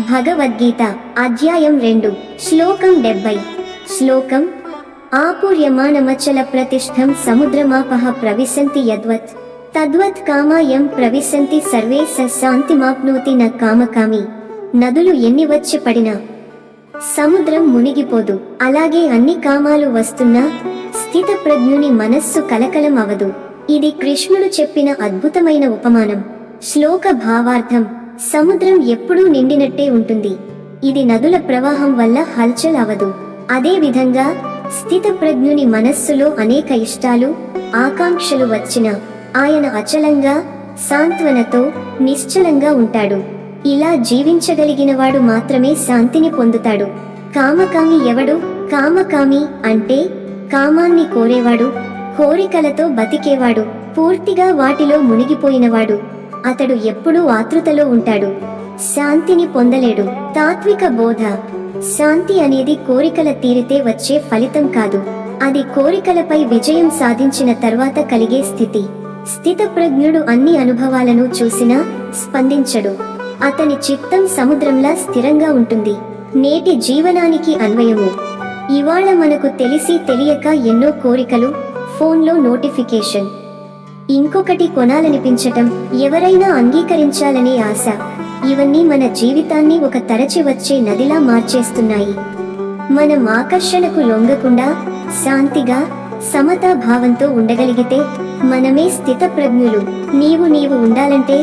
భగవద్గీత అధ్యాయం 2 శ్లోకం 70 శ్లోకం ఆపూర్యమాణమచల ప్రతిష్ఠం సముద్రమాపః ప్రవిశంతి యద్వత్ తద్వత్ కామాయం ప్రవిశంతి సర్వే శాంతిమాప్నోతి న కామకామి. నదులు ఎన్ని వచ్చి పడినా సముద్రం మునిగిపోదు, అలాగే అన్ని కామాలు వస్తున్నా స్థితప్రజ్ఞుని మనస్సు కలకలం అవదు. ఇది కృష్ణుడు చెప్పిన అద్భుతమైన ఉపమానం. శ్లోక భావార్థం: సముద్రం ఎప్పుడూ నిండినట్టే ఉంటుంది, ఇది నదుల ప్రవాహం వల్ల హల్చల్ అవదు. అదే విధంగా స్థితప్రజ్ఞుని మనస్సులో అనేక ఇష్టాలు, ఆకాంక్షలు వచ్చినా ఆయన అచలంగా, సాంత్వనతో, నిశ్చలంగా ఉంటాడు. ఇలా జీవించగలిగినవాడు మాత్రమే శాంతిని పొందుతాడు. కామకామి ఎవడు? కామకామి అంటే కామాన్ని కోరేవాడు, కోరికలతో బతికేవాడు, పూర్తిగా వాటిలో మునిగిపోయినవాడు. అతడు ఎప్పుడూ ఆతృతలో ఉంటాడు, శాంతిని పొందలేడు. తాత్విక బోధ: శాంతి అనేది కోరికల తీరితే వచ్చే ఫలితం కాదు, అది కోరికలపై విజయం సాధించిన తర్వాత కలిగే స్థితి. స్థితప్రజ్ఞుడు అన్ని అనుభవాలను చూసినా స్పందించడు, అతని చిత్తం సముద్రంలా స్థిరంగా ఉంటుంది. నేటి జీవనానికి అన్వయము: ఇవాళ మనకు తెలిసి తెలియక ఎన్నో కోరికలు, ఫోన్లో నోటిఫికేషన్, ఇంకొకటి కొనాలనిపించటం, ఎవరైనా అంగీకరించాలనే ఆశ, ఇవన్నీ మన జీవితాన్ని ఒక తరచి వచ్చే నదిలా మార్చేస్తున్నాయి. మనం ఆకర్షణకు లొంగకుండా శాంతిగా, సమతా భావంతో ఉండగలిగితే మనమే స్థితప్రజ్ఞులు. నీవు ఉండాలంటే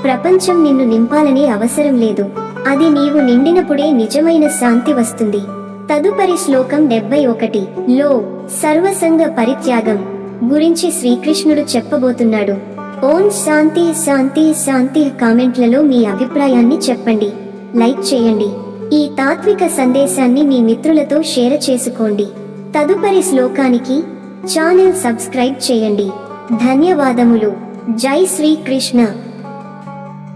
ప్రపంచం నిన్ను నింపాలనే అవసరం లేదు, అది నీవు నిండినప్పుడే నిజమైన శాంతి వస్తుంది. తదుపరి శ్లోకం 71 లో సర్వసంగ పరిత్యాగం గురించి శ్రీకృష్ణుడు చెప్పబోతున్నాడు. ఓం శాంతి శాంతి శాంతి. కామెంట్లలో మీ అభిప్రాయాన్ని చెప్పండి, లైక్ చేయండి. ఈ తాత్విక సందేశాన్ని మీ మిత్రులతో షేర్ చేసుకోండి. తదుపరి శ్లోకానికి ఛానల్ సబ్స్క్రైబ్ చేయండి. ధన్యవాదములు. జై శ్రీకృష్ణ.